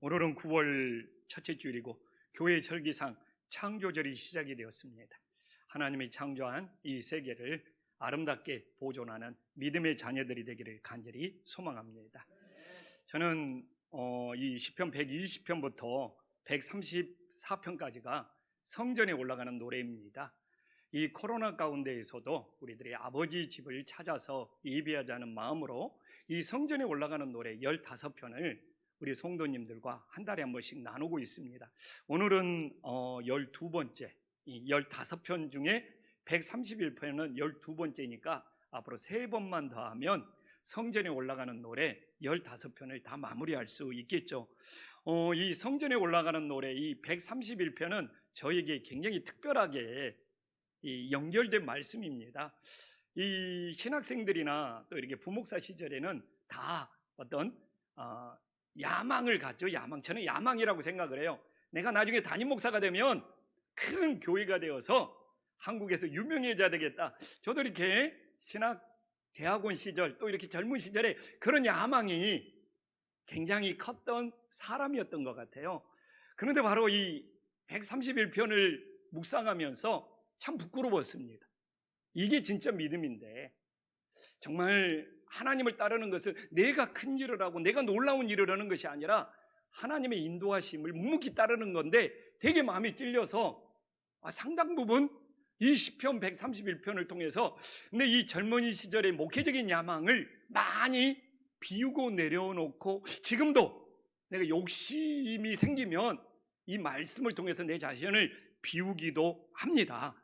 오늘은 9월 첫째 주일이고 교회 절기상 창조절이 시작이 되었습니다. 하나님이 창조한 이 세계를 아름답게 보존하는 믿음의 자녀들이 되기를 간절히 소망합니다. 저는 이 시편 120편부터 134편까지가 성전에 올라가는 노래입니다. 이 코로나 가운데에서도 우리들이 아버지 집을 찾아서 예배하자는 마음으로 이 성전에 올라가는 노래 15편을 우리 성도님들과 한 달에 한 번씩 나누고 있습니다. 오늘은 12번째, 이 15편 중에 131편은 12번째니까 앞으로 3번만 더 하면 성전에 올라가는 노래 15편을 다 마무리할 수 있겠죠. 이 성전에 올라가는 노래 이 131편은 저에게 굉장히 특별하게 연결된 말씀입니다. 이 신학생들이나 또 이렇게 부목사 시절에는 다 어떤 야망을 갖죠. 야망. 저는 야망이라고 생각을 해요. 내가 나중에 담임 목사가 되면 큰 교회가 되어서 한국에서 유명해져야 되겠다. 저도 이렇게 신학 대학원 시절 또 이렇게 젊은 시절에 그런 야망이 굉장히 컸던 사람이었던 것 같아요. 그런데 바로 이 131편을 묵상하면서 참 부끄러웠습니다. 이게 진짜 믿음인데 정말 하나님을 따르는 것은 내가 큰 일을 하고 내가 놀라운 일을 하는 것이 아니라 하나님의 인도하심을 묵묵히 따르는 건데 되게 마음이 찔려서 상당 부분 이 시편 131편을 통해서 근데 이 젊은이 시절의 목회적인 야망을 많이 비우고 내려놓고 지금도 내가 욕심이 생기면 이 말씀을 통해서 내 자신을 비우기도 합니다.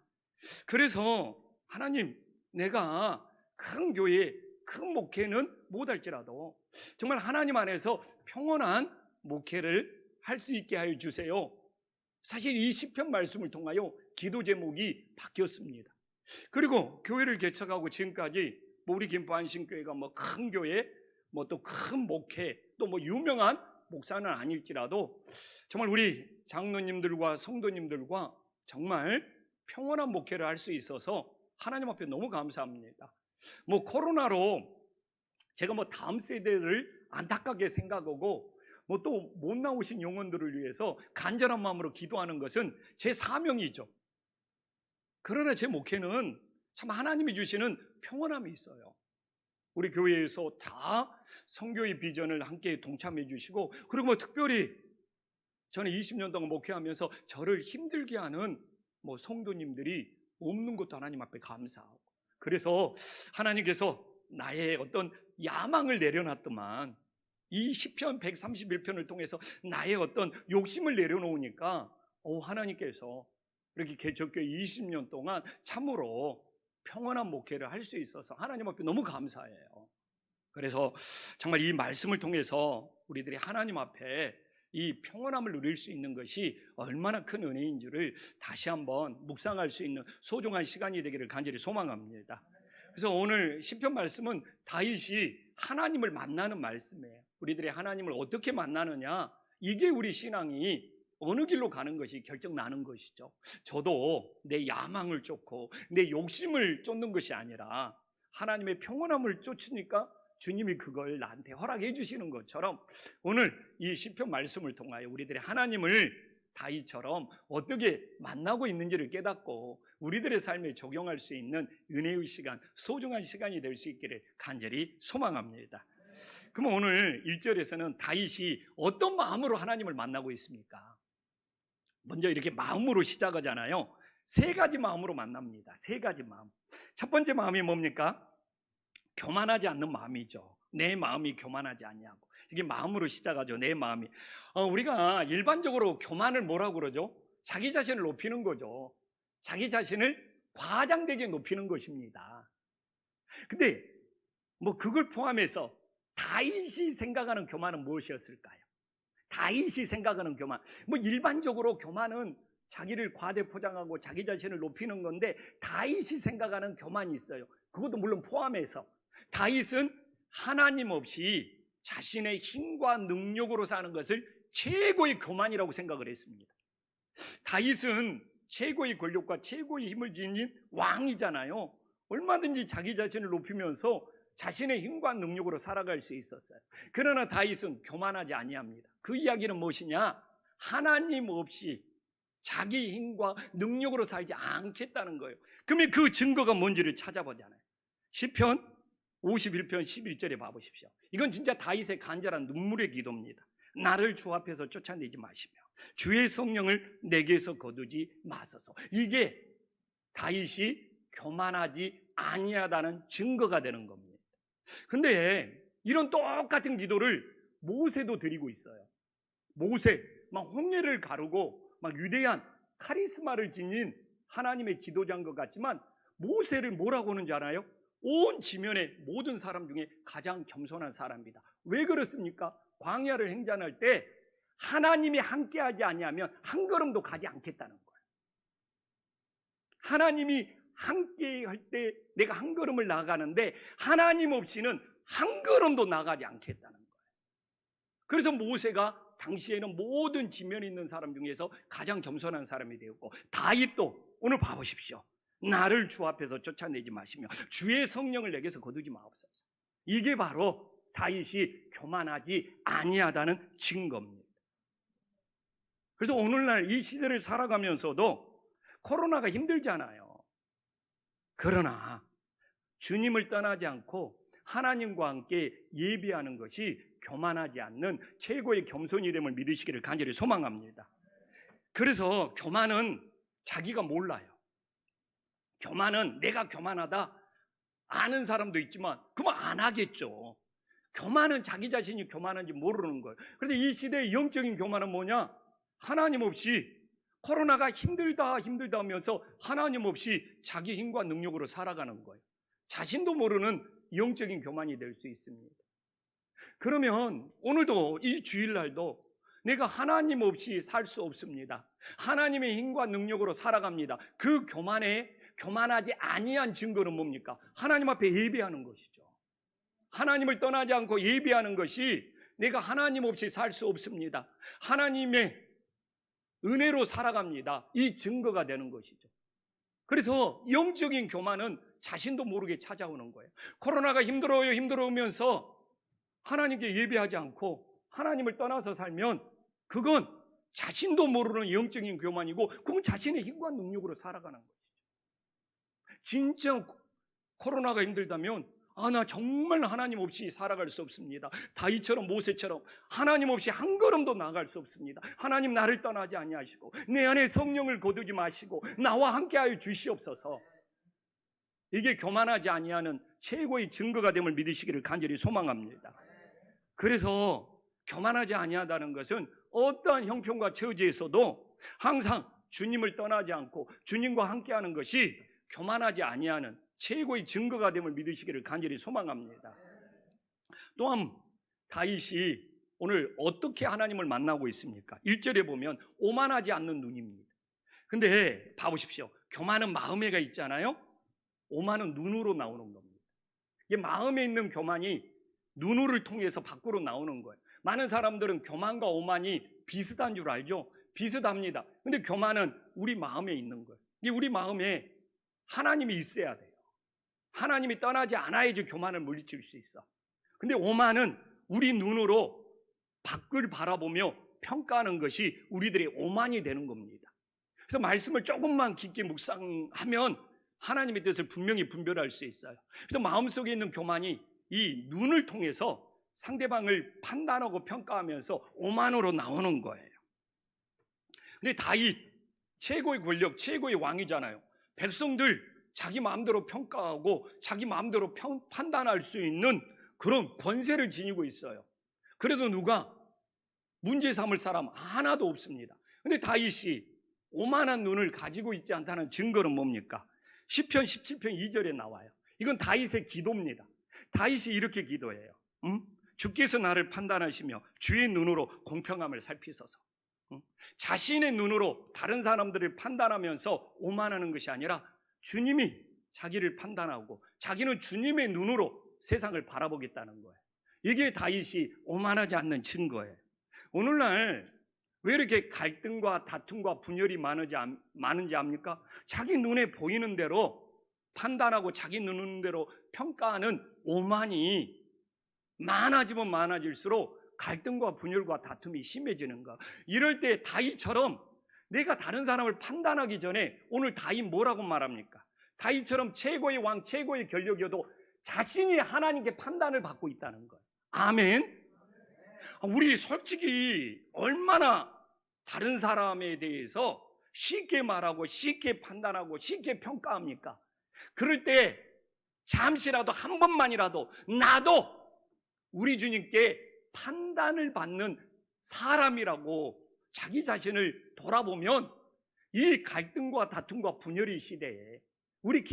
그래서 하나님, 내가 큰 교회, 큰 목회는 못할지라도 정말 하나님 안에서 평온한 목회를 할 수 있게 하여 주세요. 사실 이 시편 말씀을 통하여 기도 제목이 바뀌었습니다. 그리고 교회를 개척하고 지금까지 우리 김포안심교회가 큰 교회, 또 큰 목회, 또 유명한 목사는 아닐지라도 정말 우리 장로님들과 성도님들과 정말 평온한 목회를 할 수 있어서 하나님 앞에 너무 감사합니다. 코로나로 제가 다음 세대를 안타깝게 생각하고 또 못 나오신 영혼들을 위해서 간절한 마음으로 기도하는 것은 제 사명이죠. 그러나 제 목회는 참 하나님이 주시는 평온함이 있어요. 우리 교회에서 다 선교의 비전을 함께 동참해 주시고 그리고 특별히 저는 20년 동안 목회하면서 저를 힘들게 하는 성도님들이 없는 것도 하나님 앞에 감사하고 그래서 하나님께서 나의 어떤 야망을 내려놨더만 이 시편 131편을 통해서 나의 어떤 욕심을 내려놓으니까 하나님께서 이렇게 개척교회 20년 동안 참으로 평온한 목회를 할 수 있어서 하나님 앞에 너무 감사해요. 그래서 정말 이 말씀을 통해서 우리들이 하나님 앞에 이 평온함을 누릴 수 있는 것이 얼마나 큰 은혜인 줄을 다시 한번 묵상할 수 있는 소중한 시간이 되기를 간절히 소망합니다. 그래서 오늘 시편 말씀은 다윗이 하나님을 만나는 말씀이에요. 우리들이 하나님을 어떻게 만나느냐, 이게 우리 신앙이 어느 길로 가는 것이 결정나는 것이죠. 저도 내 야망을 쫓고 내 욕심을 쫓는 것이 아니라 하나님의 평온함을 쫓으니까 주님이 그걸 나한테 허락해 주시는 것처럼 오늘 이 시편 말씀을 통하여 우리들이 하나님을 다윗처럼 어떻게 만나고 있는지를 깨닫고 우리들의 삶에 적용할 수 있는 은혜의 시간, 소중한 시간이 될 수 있기를 간절히 소망합니다. 그럼 오늘 1절에서는 다윗이 어떤 마음으로 하나님을 만나고 있습니까? 먼저 이렇게 마음으로 시작하잖아요. 3가지 마음으로 만납니다. 3가지 마음. 첫 번째 마음이 뭡니까? 교만하지 않는 마음이죠. 내 마음이 교만하지 않냐고. 이게 마음으로 시작하죠. 내 마음이. 우리가 일반적으로 교만을 뭐라고 그러죠? 자기 자신을 높이는 거죠. 자기 자신을 과장되게 높이는 것입니다. 근데 그걸 포함해서 다윗이 생각하는 교만은 무엇이었을까요? 다윗이 생각하는 교만. 일반적으로 교만은 자기를 과대 포장하고 자기 자신을 높이는 건데 다윗이 생각하는 교만이 있어요. 그것도 물론 포함해서 다윗은 하나님 없이 자신의 힘과 능력으로 사는 것을 최고의 교만이라고 생각을 했습니다. 다윗은 최고의 권력과 최고의 힘을 지닌 왕이잖아요. 얼마든지 자기 자신을 높이면서 자신의 힘과 능력으로 살아갈 수 있었어요. 그러나 다윗은 교만하지 아니합니다. 그 이야기는 무엇이냐? 하나님 없이 자기 힘과 능력으로 살지 않겠다는 거예요. 그러면 그 증거가 뭔지를 찾아보잖아요. 시편 51편 11절에 봐보십시오. 이건 진짜 다윗의 간절한 눈물의 기도입니다. 나를 주 앞에서 쫓아내지 마시며 주의 성령을 내게서 거두지 마소서. 이게 다윗이 교만하지 아니하다는 증거가 되는 겁니다. 근데 이런 똑같은 기도를 모세도 드리고 있어요. 모세 막 홍해를 가르고 막 위대한 카리스마를 지닌 하나님의 지도자인 것 같지만 모세를 뭐라고 하는지 알아요? 온 지면의 모든 사람 중에 가장 겸손한 사람이다. 왜 그렇습니까? 광야를 행전할 때 하나님이 함께하지 아니하면 한 걸음도 가지 않겠다는 거예요. 하나님이 함께할 때 내가 한 걸음을 나가는데 하나님 없이는 한 걸음도 나가지 않겠다는 거예요. 그래서 모세가 당시에는 모든 지면에 있는 사람 중에서 가장 겸손한 사람이 되었고, 다윗도 오늘 봐보십시오. 나를 주 앞에서 쫓아내지 마시며 주의 성령을 내게서 거두지 마옵소서. 이게 바로 다윗이 교만하지 아니하다는 증거입니다. 그래서 오늘날 이 시대를 살아가면서도 코로나가 힘들잖아요. 그러나 주님을 떠나지 않고 하나님과 함께 예배하는 것이 교만하지 않는 최고의 겸손이됨을 믿으시기를 간절히 소망합니다. 그래서 교만은 자기가 몰라요. 교만은 내가 교만하다 아는 사람도 있지만 그만 안 하겠죠. 교만은 자기 자신이 교만한지 모르는 거예요. 그래서 이 시대의 영적인 교만은 뭐냐? 하나님 없이 코로나가 힘들다 하면서 하나님 없이 자기 힘과 능력으로 살아가는 거예요. 자신도 모르는 영적인 교만이 될 수 있습니다. 그러면 오늘도 이 주일날도 내가 하나님 없이 살 수 없습니다. 하나님의 힘과 능력으로 살아갑니다. 그 교만하지 아니한 증거는 뭡니까? 하나님 앞에 예배하는 것이죠. 하나님을 떠나지 않고 예배하는 것이 내가 하나님 없이 살 수 없습니다. 하나님의 은혜로 살아갑니다. 이 증거가 되는 것이죠. 그래서 영적인 교만은 자신도 모르게 찾아오는 거예요. 코로나가 힘들어오면서 하나님께 예배하지 않고 하나님을 떠나서 살면 그건 자신도 모르는 영적인 교만이고 그건 자신의 힘과 능력으로 살아가는 것이죠. 진짜 코로나가 힘들다면 나 정말 하나님 없이 살아갈 수 없습니다. 다윗처럼 모세처럼 하나님 없이 한 걸음도 나갈 수 없습니다. 하나님 나를 떠나지 아니하시고 내 안에 성령을 거두지 마시고 나와 함께하여 주시옵소서. 이게 교만하지 아니하는 최고의 증거가 됨을 믿으시기를 간절히 소망합니다. 그래서 교만하지 아니하다는 것은 어떠한 형편과 처지에서도 항상 주님을 떠나지 않고 주님과 함께하는 것이 교만하지 아니하는 최고의 증거가 됨을 믿으시기를 간절히 소망합니다. 또한 다윗이 오늘 어떻게 하나님을 만나고 있습니까? 1절에 보면 오만하지 않는 눈입니다. 근데 봐보십시오. 교만은 마음에가 있잖아요. 오만은 눈으로 나오는 겁니다. 이게 마음에 있는 교만이 눈을 통해서 밖으로 나오는 거예요. 많은 사람들은 교만과 오만이 비슷한 줄 알죠? 비슷합니다. 근데 교만은 우리 마음에 있는 거예요. 이게 우리 마음에 하나님이 있어야 돼요. 하나님이 떠나지 않아야지 교만을 물리칠 수 있어. 근데 오만은 우리 눈으로 밖을 바라보며 평가하는 것이 우리들의 오만이 되는 겁니다. 그래서 말씀을 조금만 깊게 묵상하면 하나님의 뜻을 분명히 분별할 수 있어요. 그래서 마음속에 있는 교만이 이 눈을 통해서 상대방을 판단하고 평가하면서 오만으로 나오는 거예요. 근데 다윗 최고의 권력, 최고의 왕이잖아요. 백성들 자기 마음대로 평가하고 자기 마음대로 판단할 수 있는 그런 권세를 지니고 있어요. 그래도 누가 문제 삼을 사람 하나도 없습니다. 근데 다윗이 오만한 눈을 가지고 있지 않다는 증거는 뭡니까? 시편 17편 2절에 나와요. 이건 다윗의 기도입니다. 다윗이 이렇게 기도해요. 주께서 나를 판단하시며 주의 눈으로 공평함을 살피소서. 자신의 눈으로 다른 사람들을 판단하면서 오만하는 것이 아니라 주님이 자기를 판단하고 자기는 주님의 눈으로 세상을 바라보겠다는 거예요. 이게 다윗이 오만하지 않는 증거예요. 오늘날 왜 이렇게 갈등과 다툼과 분열이 많은지 압니까? 자기 눈에 보이는 대로 판단하고 자기 눈대로 평가하는 오만이 많아지면 많아질수록 갈등과 분열과 다툼이 심해지는 거. 이럴 때 다윗처럼 내가 다른 사람을 판단하기 전에, 오늘 다윗 뭐라고 말합니까? 다윗처럼 최고의 왕, 최고의 권력이어도 자신이 하나님께 판단을 받고 있다는 거예요. 아멘. 우리 솔직히 얼마나 다른 사람에 대해서 쉽게 말하고 쉽게 판단하고 쉽게 평가합니까? 그럴 때 잠시라도, 한 번만이라도 나도 우리 주님께 판단을 받는 사람이라고 자기 자신을 돌아보면, 이 갈등과 다툼과 분열의 시대에 우리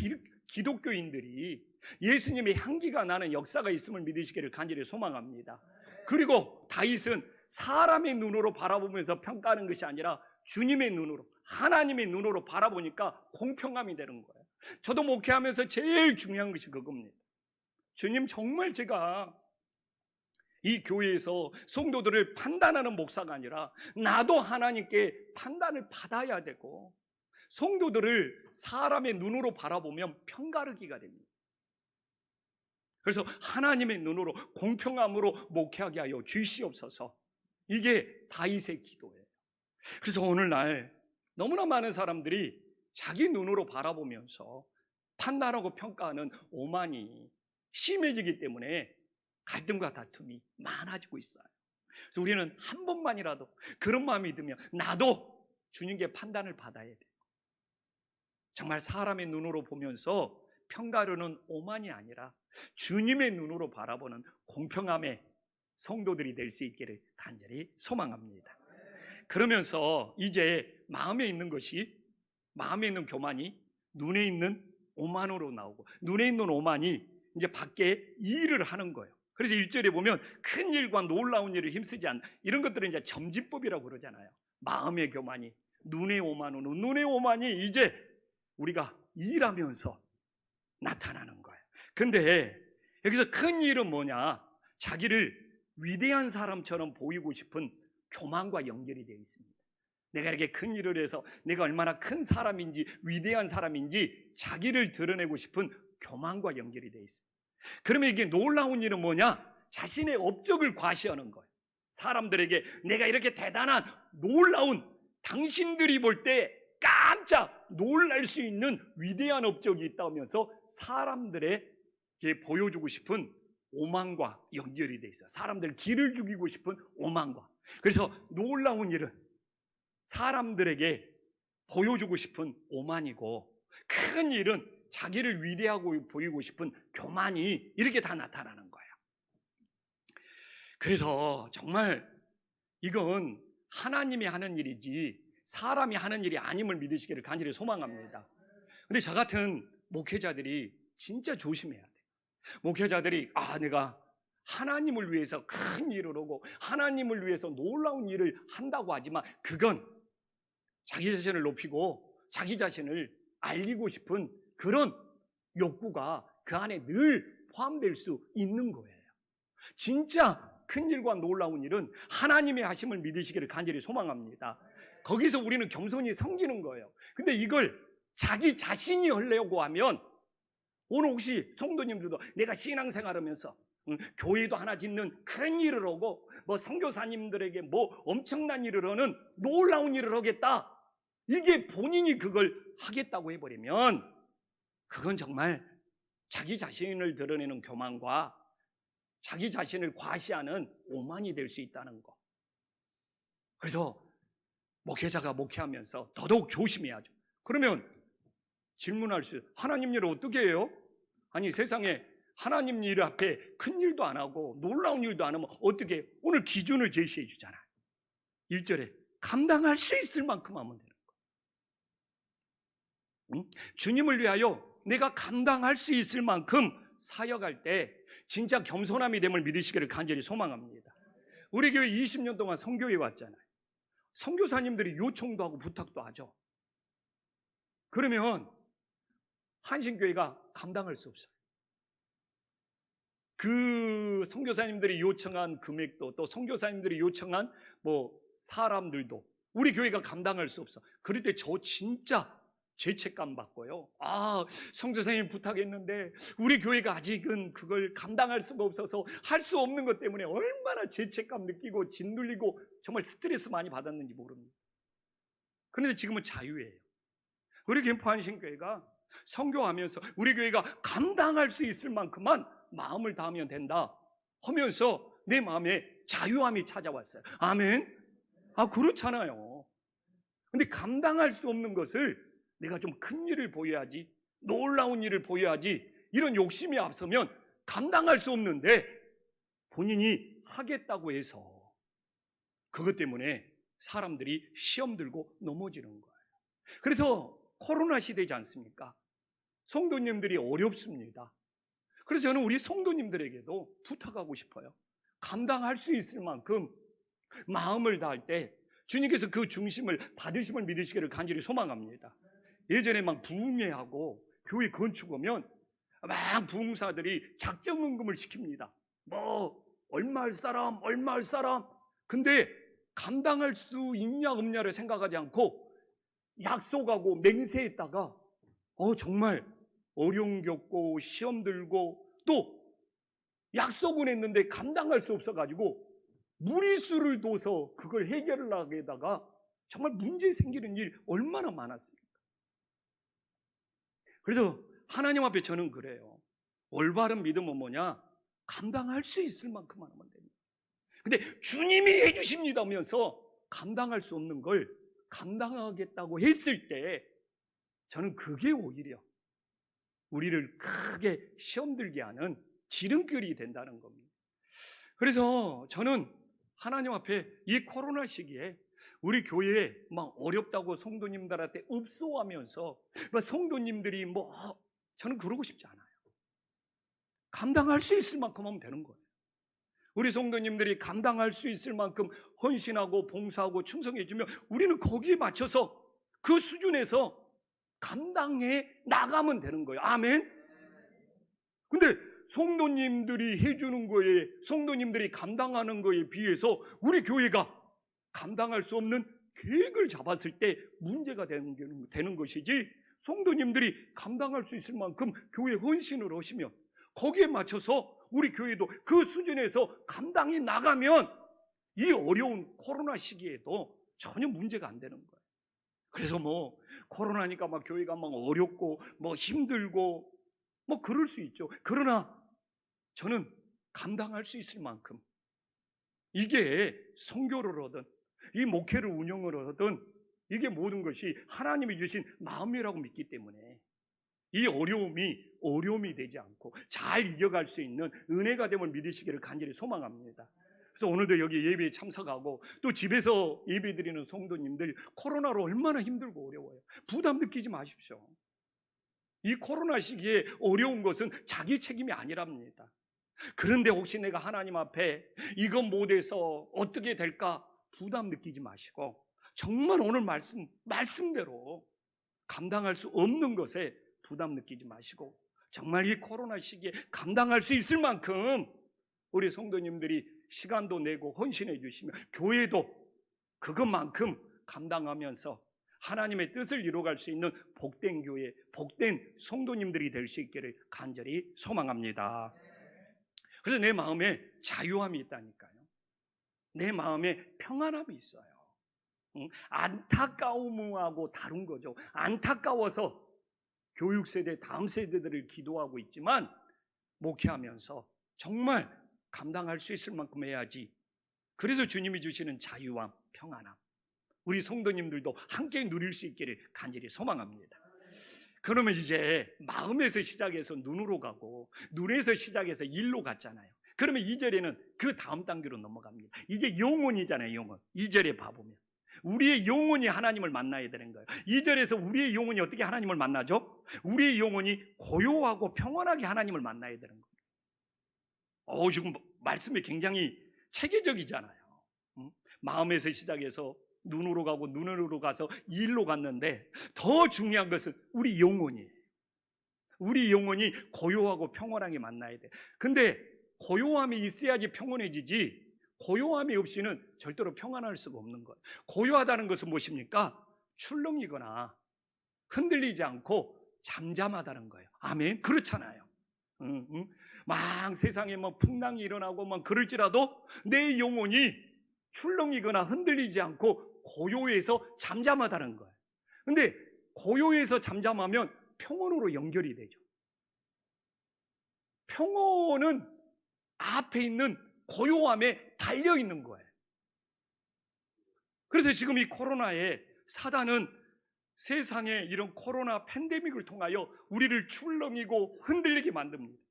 기독교인들이 예수님의 향기가 나는 역사가 있음을 믿으시기를 간절히 소망합니다. 그리고 다윗은 사람의 눈으로 바라보면서 평가하는 것이 아니라 주님의 눈으로, 하나님의 눈으로 바라보니까 공평함이 되는 거예요. 저도 목회하면서 제일 중요한 것이 그겁니다. 주님, 정말 제가 이 교회에서 성도들을 판단하는 목사가 아니라 나도 하나님께 판단을 받아야 되고, 성도들을 사람의 눈으로 바라보면 편가르기가 됩니다. 그래서 하나님의 눈으로 공평함으로 목회하게 하여 주시옵소서. 이게 다윗의 기도예요. 그래서 오늘날 너무나 많은 사람들이 자기 눈으로 바라보면서 판단하고 평가하는 오만이 심해지기 때문에 갈등과 다툼이 많아지고 있어요. 그래서 우리는 한 번만이라도 그런 마음이 들면 나도 주님께 판단을 받아야 돼요. 정말 사람의 눈으로 보면서 평가르는 오만이 아니라 주님의 눈으로 바라보는 공평함의 성도들이 될 수 있기를 간절히 소망합니다. 그러면서 이제 마음에 있는 교만이 눈에 있는 오만으로 나오고, 눈에 있는 오만이 이제 밖에 일을 하는 거예요. 그래서 1절에 보면 큰 일과 놀라운 일을 힘쓰지 않는, 이런 것들은 이제 점진법이라고 그러잖아요. 마음의 교만이, 눈의 오만이 이제 우리가 일하면서 나타나는 거예요. 근데 여기서 큰 일은 뭐냐? 자기를 위대한 사람처럼 보이고 싶은 교만과 연결이 되어 있습니다. 내가 이렇게 큰 일을 해서 내가 얼마나 큰 사람인지, 위대한 사람인지 자기를 드러내고 싶은 교만과 연결이 되어 있습니다. 그러면 이게 놀라운 일은 뭐냐? 자신의 업적을 과시하는 거예요. 사람들에게 내가 이렇게 대단한, 놀라운, 당신들이 볼 때 깜짝 놀랄 수 있는 위대한 업적이 있다면서 사람들에게 보여주고 싶은 오만과 연결이 돼 있어요. 사람들 길을 죽이고 싶은 오만과. 그래서 놀라운 일은 사람들에게 보여주고 싶은 오만이고, 큰 일은 자기를 위대하고 보이고 싶은 교만이 이렇게 다 나타나는 거예요. 그래서 정말 이건 하나님이 하는 일이지 사람이 하는 일이 아님을 믿으시기를 간절히 소망합니다. 근데 저 같은 목회자들이 진짜 조심해야 돼요. 목회자들이 내가 하나님을 위해서 큰 일을 하고 하나님을 위해서 놀라운 일을 한다고 하지만, 그건 자기 자신을 높이고 자기 자신을 알리고 싶은 그런 욕구가 그 안에 늘 포함될 수 있는 거예요. 진짜 큰 일과 놀라운 일은 하나님의 하심을 믿으시기를 간절히 소망합니다. 거기서 우리는 겸손히 섬기는 거예요. 근데 이걸 자기 자신이 하려고 하면, 오늘 혹시 성도님들도 내가 신앙생활하면서 교회도 하나 짓는 큰 일을 하고, 선교사님들에게 엄청난 일을 하는 놀라운 일을 하겠다, 이게 본인이 그걸 하겠다고 해버리면 그건 정말 자기 자신을 드러내는 교만과 자기 자신을 과시하는 오만이 될 수 있다는 거. 그래서 목회자가 목회하면서 더더욱 조심해야죠. 그러면 질문할 수, 하나님 일을 어떻게 해요? 아니, 세상에 하나님 일 앞에 큰 일도 안 하고 놀라운 일도 안 하면 어떻게 해요? 오늘 기준을 제시해 주잖아요. 1절에 감당할 수 있을 만큼 하면 되는 거예요. 주님을 위하여 내가 감당할 수 있을 만큼 사역할 때 진짜 겸손함이 됨을 믿으시기를 간절히 소망합니다. 우리 교회 20년 동안 선교회 왔잖아요. 선교사님들이 요청도 하고 부탁도 하죠. 그러면 한신교회가 감당할 수 없어요. 그 선교사님들이 요청한 금액도, 또 선교사님들이 요청한 사람들도 우리 교회가 감당할 수 없어. 그럴 때 저 진짜 죄책감 받고요. 성교사님 부탁했는데 우리 교회가 아직은 그걸 감당할 수가 없어서 할 수 없는 것 때문에 얼마나 죄책감 느끼고 짓눌리고 정말 스트레스 많이 받았는지 모릅니다. 그런데 지금은 자유예요. 우리 김포한신교회가 선교하면서 우리 교회가 감당할 수 있을 만큼만 마음을 다하면 된다 하면서 내 마음에 자유함이 찾아왔어요. 아멘. 그렇잖아요. 근데 감당할 수 없는 것을 내가 좀 큰 일을 보여야지, 놀라운 일을 보여야지, 이런 욕심이 앞서면 감당할 수 없는데 본인이 하겠다고 해서 그것 때문에 사람들이 시험 들고 넘어지는 거예요. 그래서 코로나 시대지 않습니까? 성도님들이 어렵습니다. 그래서 저는 우리 성도님들에게도 부탁하고 싶어요. 감당할 수 있을 만큼 마음을 다할 때 주님께서 그 중심을 받으심을 믿으시기를 간절히 소망합니다. 예전에 막 부흥회하고 교회 건축 오면 막 부흥사들이 작정헌금을 시킵니다. 얼마 할 사람, 얼마 할 사람. 근데 감당할 수 있냐 없냐를 생각하지 않고 약속하고 맹세했다가 정말 어려움 겪고 시험 들고 또 약속은 했는데 감당할 수 없어가지고 무리수를 둬서 그걸 해결을 하게다가 정말 문제 생기는 일 얼마나 많았습니까? 그래서 하나님 앞에 저는 그래요. 올바른 믿음은 뭐냐? 감당할 수 있을 만큼만 하면 됩니다. 근데 주님이 해주십니다 하면서 감당할 수 없는 걸 감당하겠다고 했을 때 저는 그게 오히려 우리를 크게 시험 들게 하는 지름길이 된다는 겁니다. 그래서 저는 하나님 앞에 이 코로나 시기에 우리 교회에 막 어렵다고 성도님들한테 읍소하면서 성도님들이 저는 그러고 싶지 않아요. 감당할 수 있을 만큼 하면 되는 거예요. 우리 성도님들이 감당할 수 있을 만큼 헌신하고 봉사하고 충성해주면 우리는 거기에 맞춰서 그 수준에서 감당해 나가면 되는 거예요. 아멘. 근데 성도님들이 해주는 거에, 성도님들이 감당하는 거에 비해서 우리 교회가 감당할 수 없는 계획을 잡았을 때 문제가 되는 것이지, 성도님들이 감당할 수 있을 만큼 교회 헌신을 하시면 거기에 맞춰서 우리 교회도 그 수준에서 감당해 나가면 이 어려운 코로나 시기에도 전혀 문제가 안 되는 거예요. 그래서 코로나니까 막 교회가 막 어렵고 힘들고 그럴 수 있죠. 그러나 저는 감당할 수 있을 만큼, 이게 선교를 하든 이 목회를 운영을 하든 이게 모든 것이 하나님이 주신 마음이라고 믿기 때문에 이 어려움이 되지 않고 잘 이겨갈 수 있는 은혜가 됨을 믿으시기를 간절히 소망합니다. 그래서 오늘도 여기 예배에 참석하고 또 집에서 예배드리는 성도님들 코로나로 얼마나 힘들고 어려워요. 부담 느끼지 마십시오. 이 코로나 시기에 어려운 것은 자기 책임이 아니랍니다. 그런데 혹시 내가 하나님 앞에 이건 못해서 어떻게 될까 부담 느끼지 마시고 정말 오늘 말씀대로 감당할 수 없는 것에 부담 느끼지 마시고 정말 이 코로나 시기에 감당할 수 있을 만큼 우리 성도님들이 시간도 내고 헌신해 주시면 교회도 그것만큼 감당하면서 하나님의 뜻을 이루어갈 수 있는 복된 교회, 복된 성도님들이 될 수 있기를 간절히 소망합니다. 그래서 내 마음에 자유함이 있다니까요. 내 마음에 평안함이 있어요. 안타까움하고 다른 거죠. 안타까워서 교육세대, 다음 세대들을 기도하고 있지만 목회하면서 정말 감당할 수 있을 만큼 해야지. 그래서 주님이 주시는 자유함, 평안함, 우리 성도님들도 함께 누릴 수 있기를 간절히 소망합니다. 그러면 이제 마음에서 시작해서 눈으로 가고 눈에서 시작해서 일로 갔잖아요. 그러면 2절에는 그 다음 단계로 넘어갑니다. 이제 영혼이잖아요. 영혼. 2절에 봐보면 우리의 영혼이 하나님을 만나야 되는 거예요. 2절에서 우리의 영혼이 어떻게 하나님을 만나죠? 우리의 영혼이 고요하고 평안하게 하나님을 만나야 되는 거예요. 지금 말씀이 굉장히 체계적이잖아요. 마음에서 시작해서 눈으로 가고 눈으로 가서 일로 갔는데 더 중요한 것은 우리 영혼이에요. 우리 영혼이 고요하고 평온하게 만나야 돼. 근데 고요함이 있어야지 평온해지지 고요함이 없이는 절대로 평안할 수가 없는 거예요. 고요하다는 것은 무엇입니까? 출렁이거나 흔들리지 않고 잠잠하다는 거예요. 아멘. 그렇잖아요. 막 세상에 뭐 풍랑이 일어나고 막 그럴지라도 내 영혼이 출렁이거나 흔들리지 않고 고요해서 잠잠하다는 거예요. 근데 고요해서 잠잠하면 평온으로 연결이 되죠. 평온은 앞에 있는 고요함에 달려 있는 거예요. 그래서 지금 이 코로나에 사단은 세상에 이런 코로나 팬데믹을 통하여 우리를 출렁이고 흔들리게 만듭니다.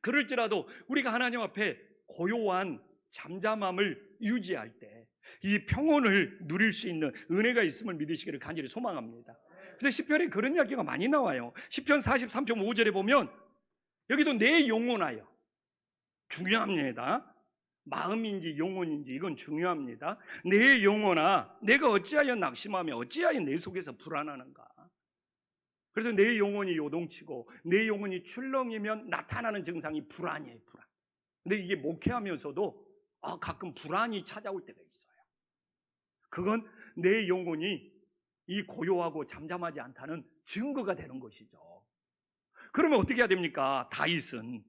그럴지라도 우리가 하나님 앞에 고요한 잠잠함을 유지할 때 이 평온을 누릴 수 있는 은혜가 있음을 믿으시기를 간절히 소망합니다. 그래서 시편에 그런 이야기가 많이 나와요. 시편 43편 5절에 보면 여기도 내 영혼하여, 중요합니다. 마음인지 영혼인지 이건 중요합니다. 내 영혼아, 내가 어찌하여 낙심하며 어찌하여 내 속에서 불안하는가. 그래서 내 영혼이 요동치고 내 영혼이 출렁이면 나타나는 증상이 불안이에요. 불안. 근데 이게 목회하면서도 가끔 불안이 찾아올 때가 있어요. 그건 내 영혼이 이 고요하고 잠잠하지 않다는 증거가 되는 것이죠. 그러면 어떻게 해야 됩니까? 다윗은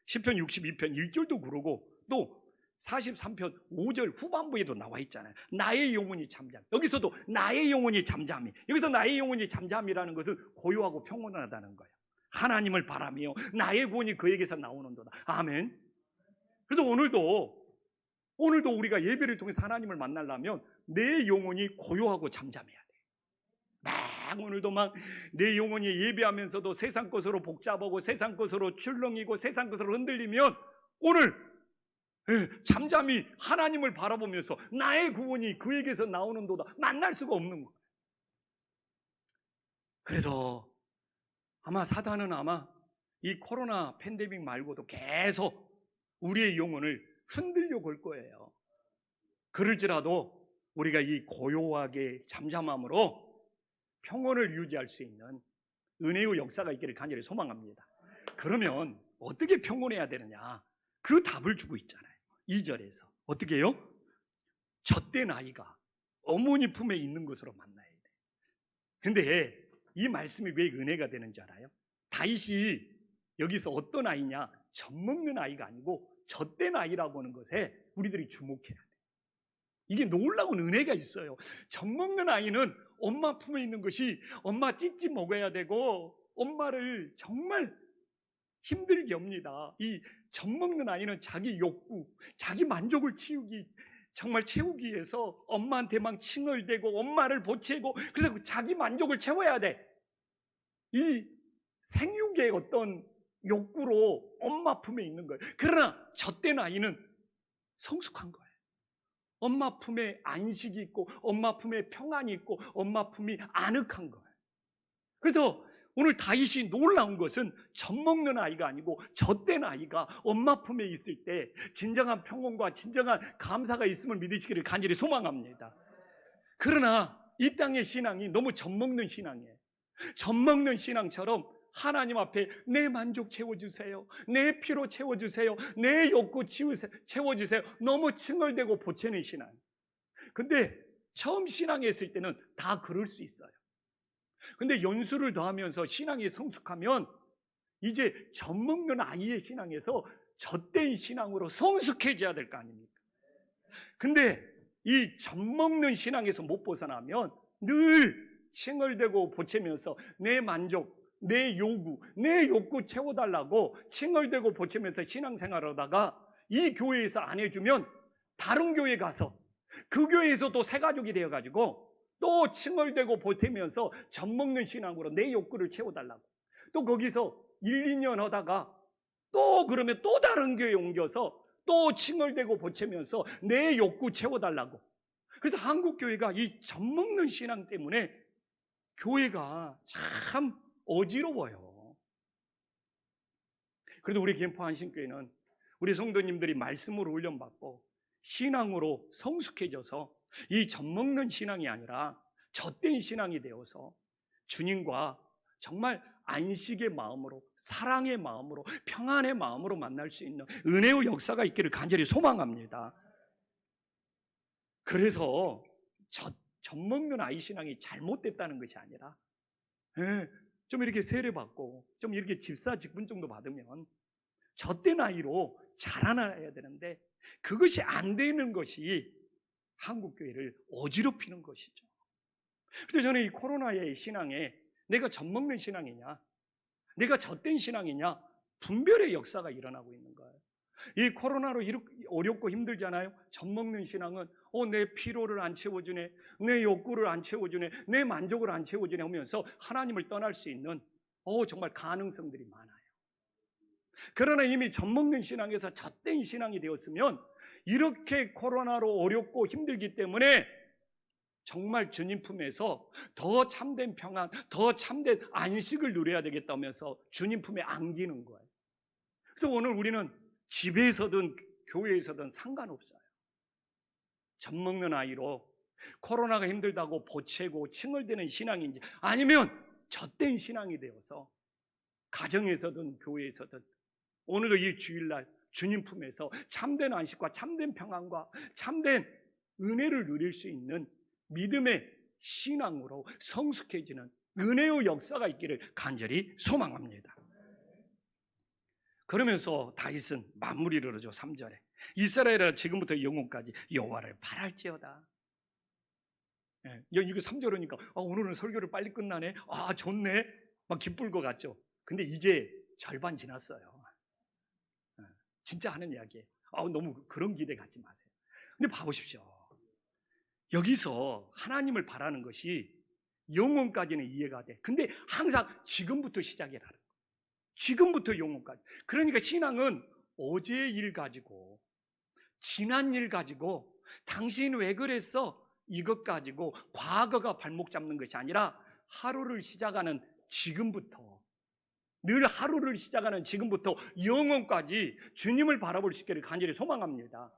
시편 62편 1절도 그러고 또 43편 5절 후반부에도 나와 있잖아요. 나의 영혼이 잠잠. 여기서도 나의 영혼이 잠잠이. 여기서 나의 영혼이 잠잠이라는 것은 고요하고 평온하다는 거예요. 하나님을 바라며 나의 구원이 그에게서 나오는도다. 아멘. 그래서 오늘도 우리가 예배를 통해서 하나님을 만나려면 내 영혼이 고요하고 잠잠해야 돼. 막 오늘도 막 내 영혼이 예배하면서도 세상 것으로 복잡하고 세상 것으로 출렁이고 세상 것으로 흔들리면 오늘 잠잠히 하나님을 바라보면서 나의 구원이 그에게서 나오는도다 만날 수가 없는 거예요. 그래서 아마 사단은 이 코로나 팬데믹 말고도 계속 우리의 영혼을 흔들려고 할 거예요. 그럴지라도 우리가 이 고요하게 잠잠함으로 평온을 유지할 수 있는 은혜의 역사가 있기를 간절히 소망합니다. 그러면 어떻게 평온해야 되느냐? 그 답을 주고 있잖아요. 2절에서 어떻게 해요? 젖된 아이가 어머니 품에 있는 것으로 만나야 돼. 근데 이 말씀이 왜 은혜가 되는지 알아요? 다윗이 여기서 어떤 아이냐? 젖먹는 아이가 아니고 젖된 아이라고 하는 것에 우리들이 주목해야 돼. 이게 놀라운 은혜가 있어요. 젖먹는 아이는 엄마 품에 있는 것이 엄마 찌찌 먹어야 되고 엄마를 정말 힘들게 합니다. 이 젖먹는 아이는 자기 욕구, 자기 만족을 정말 채우기 위해서 엄마한테만 칭얼대고 엄마를 보채고 그래서 자기 만족을 채워야 돼. 이 생육의 어떤 욕구로 엄마 품에 있는 거예요. 그러나 젖된 아이는 성숙한 거예요. 엄마 품에 안식이 있고 엄마 품에 평안이 있고 엄마 품이 아늑한 거예요. 그래서 오늘 다윗이 놀라운 것은 젖먹는 아이가 아니고 젖된 아이가 엄마 품에 있을 때 진정한 평온과 진정한 감사가 있음을 믿으시기를 간절히 소망합니다. 그러나 이 땅의 신앙이 너무 젖먹는 신앙이에요. 젖먹는 신앙처럼 하나님 앞에 내 만족 채워주세요, 내 피로 채워주세요, 내 욕구 채워주세요, 너무 칭얼대고 보채는 신앙. 근데 처음 신앙했을 때는 다 그럴 수 있어요. 근데 연수를 더하면서 신앙이 성숙하면 이제 젖먹는 아이의 신앙에서 젖된 신앙으로 성숙해져야 될 거 아닙니까? 근데 이 젖먹는 신앙에서 못 벗어나면 늘 칭얼대고 보채면서 내 만족, 내 요구, 내 욕구 채워달라고 칭얼대고 보채면서 신앙생활을 하다가 이 교회에서 안 해주면 다른 교회 가서 그 교회에서 또 새 가족이 되어가지고 또 칭얼대고 보태면서 젖먹는 신앙으로 내 욕구를 채워달라고 또 거기서 1, 2년 하다가 또 그러면 또 다른 교회에 옮겨서 또 칭얼대고 보채면서 내 욕구 채워달라고. 그래서 한국교회가 이 젖먹는 신앙 때문에 교회가 참 어지러워요. 그래도 우리 김포 한신교회는 우리 성도님들이 말씀으로 훈련받고 신앙으로 성숙해져서 이 젖먹는 신앙이 아니라 젖된 신앙이 되어서 주님과 정말 안식의 마음으로, 사랑의 마음으로, 평안의 마음으로 만날 수 있는 은혜의 역사가 있기를 간절히 소망합니다. 그래서 젖먹는 아이 신앙이 잘못됐다는 것이 아니라, 좀 이렇게 세례받고 좀 이렇게 집사 직분 정도 받으면 젖된 아이로 자라나야 되는데, 그것이 안 되는 것이 한국교회를 어지럽히는 것이죠. 그래서 저는 이 코로나의 신앙에 내가 젖먹는 신앙이냐, 내가 젖된 신앙이냐, 분별의 역사가 일어나고 있는 거예요. 이 코로나로 이렇게 어렵고 힘들잖아요. 젖먹는 신앙은 내 피로를 안 채워주네, 내 욕구를 안 채워주네, 내 만족을 안 채워주네 하면서 하나님을 떠날 수 있는 정말 가능성들이 많아요. 그러나 이미 젖먹는 신앙에서 젖된 신앙이 되었으면 이렇게 코로나로 어렵고 힘들기 때문에 정말 주님 품에서 더 참된 평안, 더 참된 안식을 누려야 되겠다면서 주님 품에 안기는 거예요. 그래서 오늘 우리는 집에서든 교회에서든 상관없어요. 젖먹는 아이로 코로나가 힘들다고 보채고 칭얼대는 신앙인지, 아니면 젖된 신앙이 되어서 가정에서든 교회에서든 오늘도 이 주일날 주님 품에서 참된 안식과 참된 평안과 참된 은혜를 누릴 수 있는 믿음의 신앙으로 성숙해지는 은혜의 역사가 있기를 간절히 소망합니다. 그러면서 다윗은 마무리를 하죠. 3절에 이스라엘아 지금부터 영원까지 여호와를 바랄지어다. 이거 3절이니까 오늘은 설교를 빨리 끝나네, 좋네, 막 기쁠 것 같죠. 근데 이제 절반 지났어요. 진짜 하는 이야기예요. 너무 그런 기대 갖지 마세요. 근데 봐보십시오. 여기서 하나님을 바라는 것이 영원까지는 이해가 돼. 근데 항상 지금부터 시작이라는 거예요. 지금부터 영원까지. 그러니까 신앙은 어제의 일 가지고, 지난 일 가지고, 당신 왜 그랬어? 이것 가지고 과거가 발목 잡는 것이 아니라 하루를 시작하는 지금부터, 늘 하루를 시작하는 지금부터 영원까지 주님을 바라볼 수 있기를 간절히 소망합니다.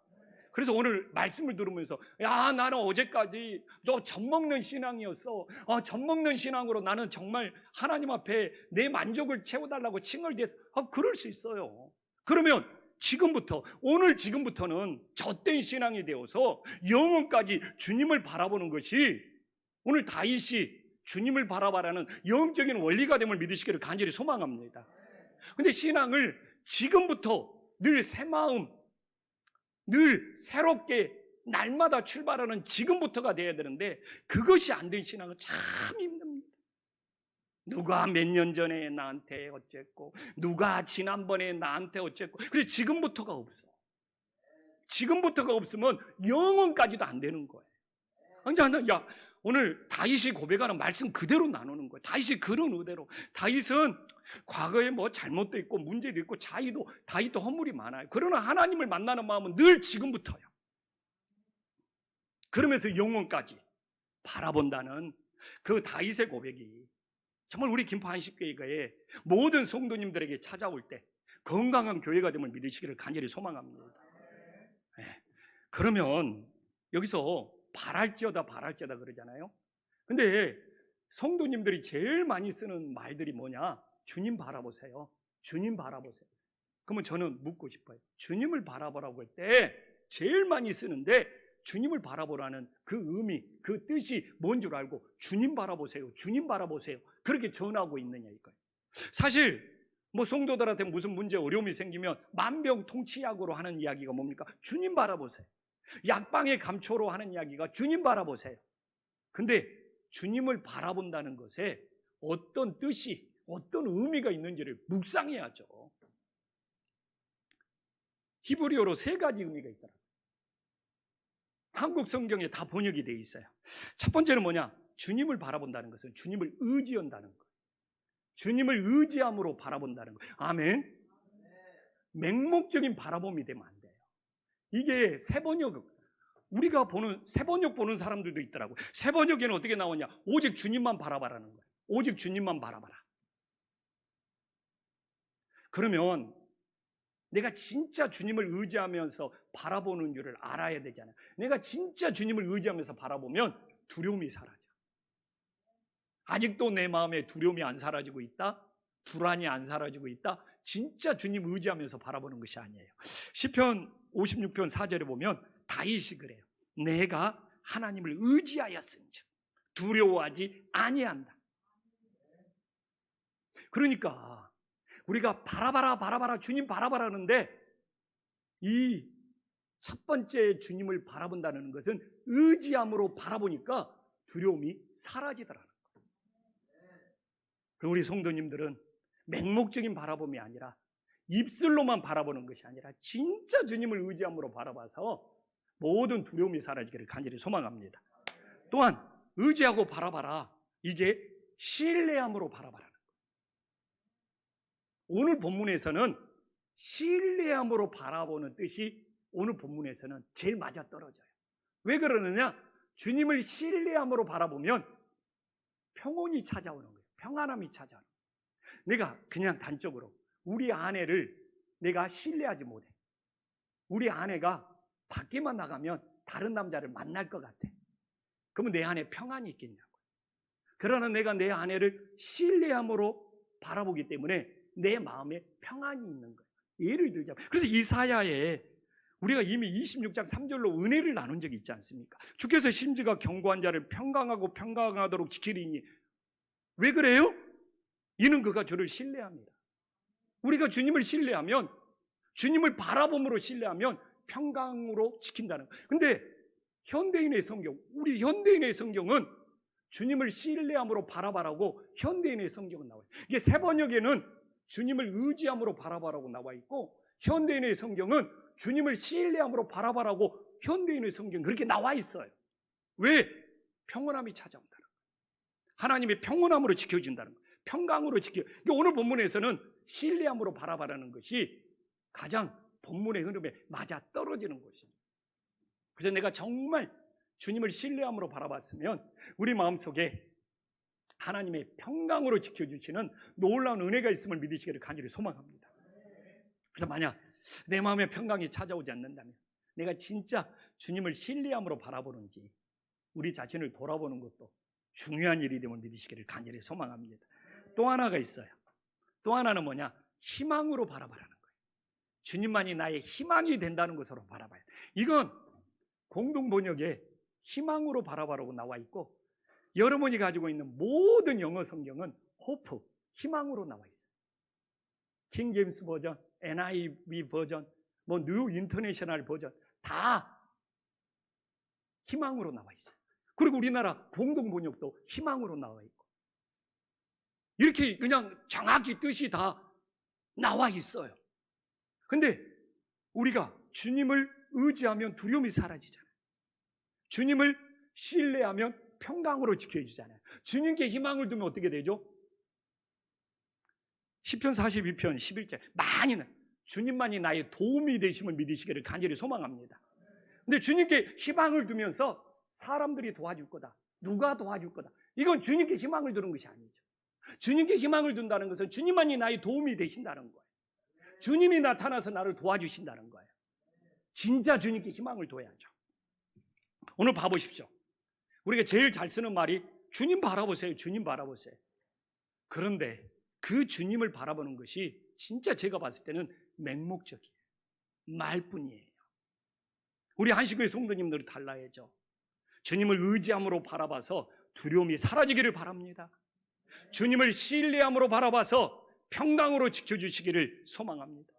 그래서 오늘 말씀을 들으면서 나는 어제까지 젖먹는 신앙이었어. 젖먹는 신앙으로 나는 정말 하나님 앞에 내 만족을 채워달라고 칭얼대서 그럴 수 있어요. 그러면 지금부터, 오늘 지금부터는 젖된 신앙이 되어서 영원까지 주님을 바라보는 것이 오늘 다윗이 주님을 바라봐라는 영적인 원리가 됨을 믿으시기를 간절히 소망합니다. 근데 신앙을 지금부터 늘 새 마음, 늘 새롭게 날마다 출발하는 지금부터가 돼야 되는데, 그것이 안 된 신앙은 참 힘듭니다. 누가 몇 년 전에 나한테 어쨌고, 누가 지난번에 나한테 어쨌고, 그래서 지금부터가 없어. 지금부터가 없으면 영원까지도 안 되는 거예요. 오늘 다윗이 고백하는 말씀 그대로 나누는 거예요. 다윗이 그런 의대로. 다윗은 과거에 잘못도 있고 문제도 있고 다윗도 허물이 많아요. 그러나 하나님을 만나는 마음은 늘 지금부터요. 그러면서 영원까지 바라본다는 그 다윗의 고백이 정말 우리 김포 안식교회의 모든 성도님들에게 찾아올 때 건강한 교회가 됨을 믿으시기를 간절히 소망합니다. 그러면 여기서 바랄지어다 그러잖아요. 근데 성도님들이 제일 많이 쓰는 말들이 뭐냐? 주님 바라보세요. 주님 바라보세요. 그러면 저는 묻고 싶어요. 주님을 바라보라고 할 때 제일 많이 쓰는데 주님을 바라보라는 그 의미, 그 뜻이 뭔 줄 알고 주님 바라보세요, 주님 바라보세요 그렇게 전하고 있느냐 이거예요. 사실 성도들한테 무슨 문제 어려움이 생기면 만병통치약으로 하는 이야기가 뭡니까? 주님 바라보세요. 약방의 감초로 하는 이야기가 주님 바라보세요. 근데 주님을 바라본다는 것에 어떤 뜻이, 어떤 의미가 있는지를 묵상해야죠. 히브리어로 3가지 의미가 있더라고요. 한국 성경에 다 번역이 되어 있어요. 첫 번째는 뭐냐? 주님을 바라본다는 것은 주님을 의지한다는 거예요. 주님을 의지함으로 바라본다는 거예요. 아멘. 맹목적인 바라봄이 되면 안 돼요. 이게 새번역, 우리가 보는 새번역 보는 사람들도 있더라고요. 새번역에는 어떻게 나오냐? 오직 주님만 바라봐라는 거예요. 오직 주님만 바라봐라. 그러면 내가 진짜 주님을 의지하면서 바라보는 줄을 알아야 되잖아요. 내가 진짜 주님을 의지하면서 바라보면 두려움이 사라져. 아직도 내 마음에 두려움이 안 사라지고 있다? 불안이 안 사라지고 있다? 진짜 주님 의지하면서 바라보는 것이 아니에요. 시편 56편 4절에 보면 다윗이 그래요. 내가 하나님을 의지하였은즉 두려워하지 아니한다. 그러니까 우리가 바라봐라 주님 바라봐라는데 이 첫 번째 주님을 바라본다는 것은 의지함으로 바라보니까 두려움이 사라지더라는 거예요. 그럼 우리 성도님들은 맹목적인 바라봄이 아니라 입술로만 바라보는 것이 아니라 진짜 주님을 의지함으로 바라봐서 모든 두려움이 사라지기를 간절히 소망합니다. 또한 의지하고 바라봐라, 이게 신뢰함으로 바라봐라는 거예요. 오늘 본문에서는 신뢰함으로 바라보는 뜻이 오늘 본문에서는 제일 맞아떨어져요. 왜 그러느냐? 주님을 신뢰함으로 바라보면 평온이 찾아오는 거예요. 평안함이 찾아오는 거예요. 내가 그냥 단적으로 우리 아내를 내가 신뢰하지 못해. 우리 아내가 밖에만 나가면 다른 남자를 만날 것 같아. 그러면 내 안에 평안이 있겠냐고. 그러나 내가 내 아내를 신뢰함으로 바라보기 때문에 내 마음에 평안이 있는 거예요. 예를 들자면, 그래서 이사야에 우리가 이미 26장 3절로 은혜를 나눈 적이 있지 않습니까? 주께서 심지가 견고한 자를 평강하고 평강하도록 지키리니. 왜 그래요? 이는 그가 주를 신뢰합니다. 우리가 주님을 신뢰하면, 주님을 바라봄으로 신뢰하면 평강으로 지킨다는 거예요. 근데 현대인의 성경, 우리 현대인의 성경은 주님을 신뢰함으로 바라봐라고 현대인의 성경은 나와요. 이게 새 번역에는 주님을 의지함으로 바라봐라고 나와 있고, 현대인의 성경은 주님을 신뢰함으로 바라봐라고 현대인의 성경 그렇게 나와 있어요. 왜? 평온함이 찾아온다는 거예요. 하나님의 평온함으로 지켜진다는 거예요. 평강으로 지켜. 오늘 본문에서는 신뢰함으로 바라봐라는 것이 가장 본문의 흐름에 맞아 떨어지는 것입니다. 그래서 내가 정말 주님을 신뢰함으로 바라봤으면 우리 마음속에 하나님의 평강으로 지켜주시는 놀라운 은혜가 있음을 믿으시기를 간절히 소망합니다. 그래서 만약 내 마음에 평강이 찾아오지 않는다면, 내가 진짜 주님을 신뢰함으로 바라보는지 우리 자신을 돌아보는 것도 중요한 일이 됨을 믿으시기를 간절히 소망합니다. 또 하나가 있어요. 또 하나는 뭐냐? 희망으로 바라봐라는 거예요. 주님만이 나의 희망이 된다는 것으로 바라봐요. 이건 공동 번역에 희망으로 바라봐라고 나와 있고, 여러분이 가지고 있는 모든 영어 성경은 호프, 희망으로 나와 있어요. 킹 제임스 버전, NIV 버전, 뉴 인터내셔널 버전 다 희망으로 나와 있어요. 그리고 우리나라 공동 번역도 희망으로 나와 있고, 이렇게 그냥 정확히 뜻이 다 나와 있어요. 근데 우리가 주님을 의지하면 두려움이 사라지잖아요. 주님을 신뢰하면 평강으로 지켜주잖아요. 주님께 희망을 두면 어떻게 되죠? 시편 42편 11절 많이는 주님만이 나의 도움이 되심을 믿으시기를 간절히 소망합니다. 근데 주님께 희망을 두면서 사람들이 도와줄 거다, 누가 도와줄 거다, 이건 주님께 희망을 두는 것이 아니죠. 주님께 희망을 둔다는 것은 주님만이 나의 도움이 되신다는 거예요. 주님이 나타나서 나를 도와주신다는 거예요. 진짜 주님께 희망을 둬야죠. 오늘 봐보십시오. 우리가 제일 잘 쓰는 말이 주님 바라보세요, 주님 바라보세요. 그런데 그 주님을 바라보는 것이 진짜 제가 봤을 때는 맹목적이에요. 말뿐이에요. 우리 한식교회 성도님들은 달라야죠. 주님을 의지함으로 바라봐서 두려움이 사라지기를 바랍니다. 주님을 신뢰함으로 바라봐서 평강으로 지켜주시기를 소망합니다.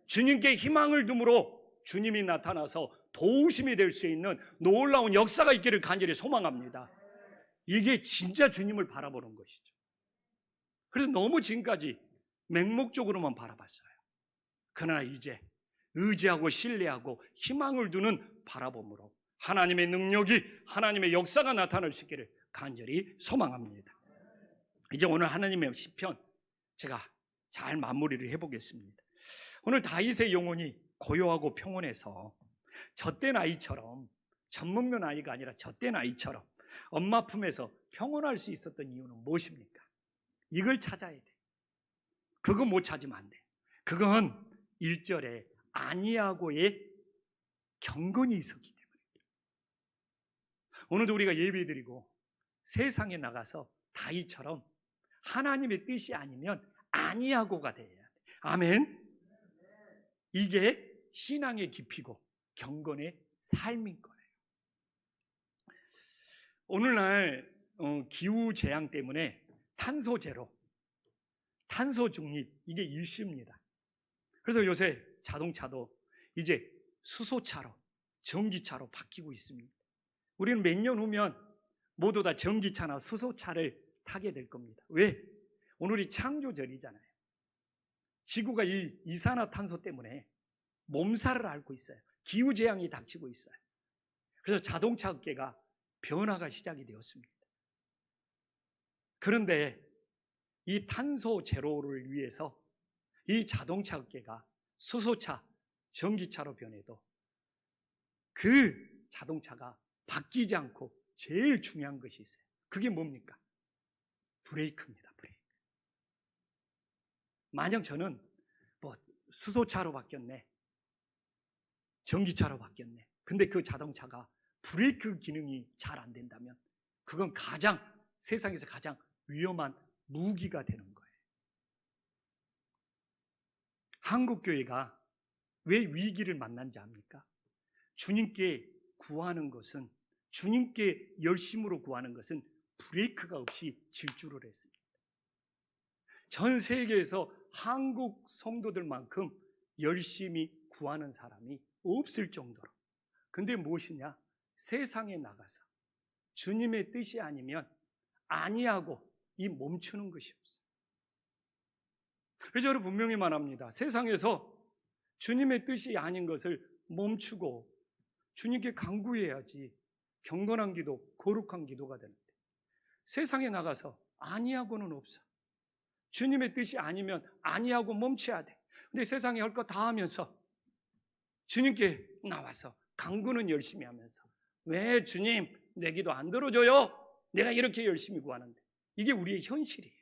주님께 희망을 둠으로 주님이 나타나서 도우심이 될 수 있는 놀라운 역사가 있기를 간절히 소망합니다. 이게 진짜 주님을 바라보는 것이죠. 그래서 너무 지금까지 맹목적으로만 바라봤어요. 그러나 이제 의지하고 신뢰하고 희망을 두는 바라봄으로 하나님의 능력이, 하나님의 역사가 나타날 수 있기를 간절히 소망합니다. 이제 오늘 하나님의 시편 제가 잘 마무리를 해보겠습니다. 오늘 다윗의 영혼이 고요하고 평온해서 젖된 아이처럼, 젖 먹는 아이가 아니라 젖된 아이처럼 엄마 품에서 평온할 수 있었던 이유는 무엇입니까? 이걸 찾아야 돼. 그거 못 찾으면 안 돼. 그건 1절에 아니하고의 경건이 있었기 때문입니다. 오늘도 우리가 예배드리고 세상에 나가서 다윗처럼 하나님의 뜻이 아니면 아니하고가 돼야 돼. 아멘. 이게 신앙의 깊이고 경건의 삶인 거예요. 오늘날 기후 재앙 때문에 탄소 제로, 탄소 중립 이게 이슈입니다. 그래서 요새 자동차도 이제 수소차로, 전기차로 바뀌고 있습니다. 우리는 몇 년 후면 모두 다 전기차나 수소차를 타게 될 겁니다. 왜? 오늘이 창조절이잖아요. 지구가 이 이산화탄소 때문에 몸살을 앓고 있어요. 기후재앙이 닥치고 있어요. 그래서 자동차 업계가 변화가 시작이 되었습니다. 그런데 이 탄소 제로를 위해서 이 자동차 업계가 수소차, 전기차로 변해도 그 자동차가 바뀌지 않고 제일 중요한 것이 있어요. 그게 뭡니까? 브레이크입니다. 브레이크. 만약 저는 수소차로 바뀌었네, 전기차로 바뀌었네, 근데 그 자동차가 브레이크 기능이 잘 안 된다면 그건 세상에서 가장 위험한 무기가 되는 거예요. 한국교회가 왜 위기를 만난지 압니까? 주님께 구하는 것은, 주님께 열심으로 구하는 것은 브레이크가 없이 질주를 했습니다. 전 세계에서 한국 성도들만큼 열심히 구하는 사람이 없을 정도로. 근데 무엇이냐? 세상에 나가서 주님의 뜻이 아니면 아니하고 이 멈추는 것이 없어요. 그래서 저는 분명히 말합니다. 세상에서 주님의 뜻이 아닌 것을 멈추고 주님께 간구해야지 경건한 기도, 거룩한 기도가 되는데, 세상에 나가서 아니하고는 없어. 주님의 뜻이 아니면 아니하고 멈춰야 돼. 근데 세상에 할 거 다 하면서 주님께 나와서 간구는 열심히 하면서, 왜 주님 내 기도 안 들어줘요? 내가 이렇게 열심히 구하는데. 이게 우리의 현실이에요.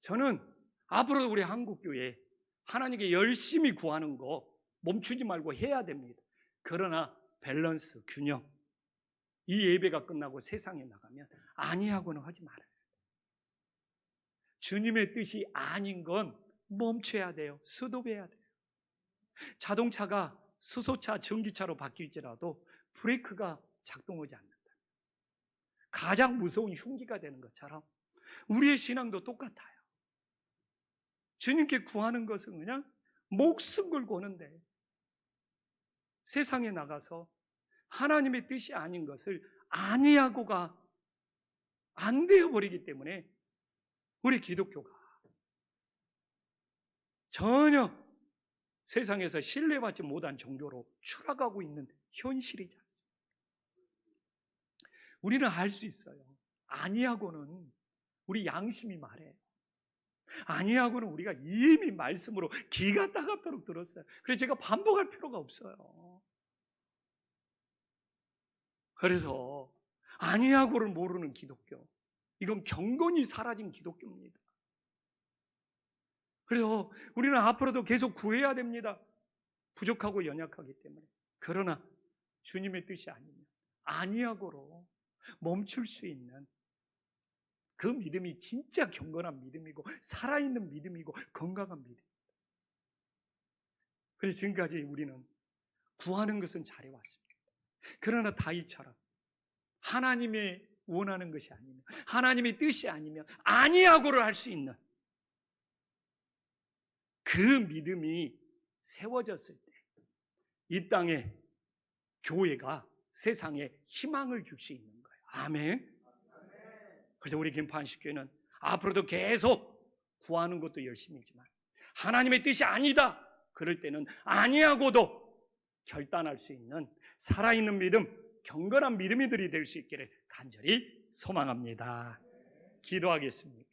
저는 앞으로 우리 한국교회 하나님께 열심히 구하는 거 멈추지 말고 해야 됩니다. 그러나 밸런스, 균형. 이 예배가 끝나고 세상에 나가면 아니하고는 하지 말아요. 주님의 뜻이 아닌 건 멈춰야 돼요. 스톱해야 돼요. 자동차가 수소차, 전기차로 바뀔지라도 브레이크가 작동하지 않는다. 가장 무서운 흉기가 되는 것처럼 우리의 신앙도 똑같아요. 주님께 구하는 것은 그냥 목숨 걸고 오는데, 세상에 나가서 하나님의 뜻이 아닌 것을 아니하고가 안 되어버리기 때문에 우리 기독교가 전혀 세상에서 신뢰받지 못한 종교로 추락하고 있는 현실이지 않습니까? 우리는 할 수 있어요. 아니하고는 우리 양심이 말해요. 아니하고는 우리가 이미 말씀으로 기가 따갑도록 들었어요. 그래서 제가 반복할 필요가 없어요. 그래서 아니하고를 모르는 기독교, 이건 경건이 사라진 기독교입니다. 그래서 우리는 앞으로도 계속 구해야 됩니다. 부족하고 연약하기 때문에. 그러나 주님의 뜻이 아니면 아니하고로 멈출 수 있는 그 믿음이 진짜 경건한 믿음이고 살아있는 믿음이고 건강한 믿음입니다. 그래서 지금까지 우리는 구하는 것은 잘해왔습니다. 그러나 다윗처럼 하나님의 원하는 것이 아니면, 하나님의 뜻이 아니면 아니하고를 할 수 있는 그 믿음이 세워졌을 때 이 땅에 교회가 세상에 희망을 줄 수 있는 거예요. 아멘. 그래서 우리 김포안식교회는 앞으로도 계속 구하는 것도 열심이지만 하나님의 뜻이 아니다 그럴 때는 아니하고도 결단할 수 있는 살아있는 믿음, 경건한 믿음이들이 될 수 있기를 간절히 소망합니다. 기도하겠습니다.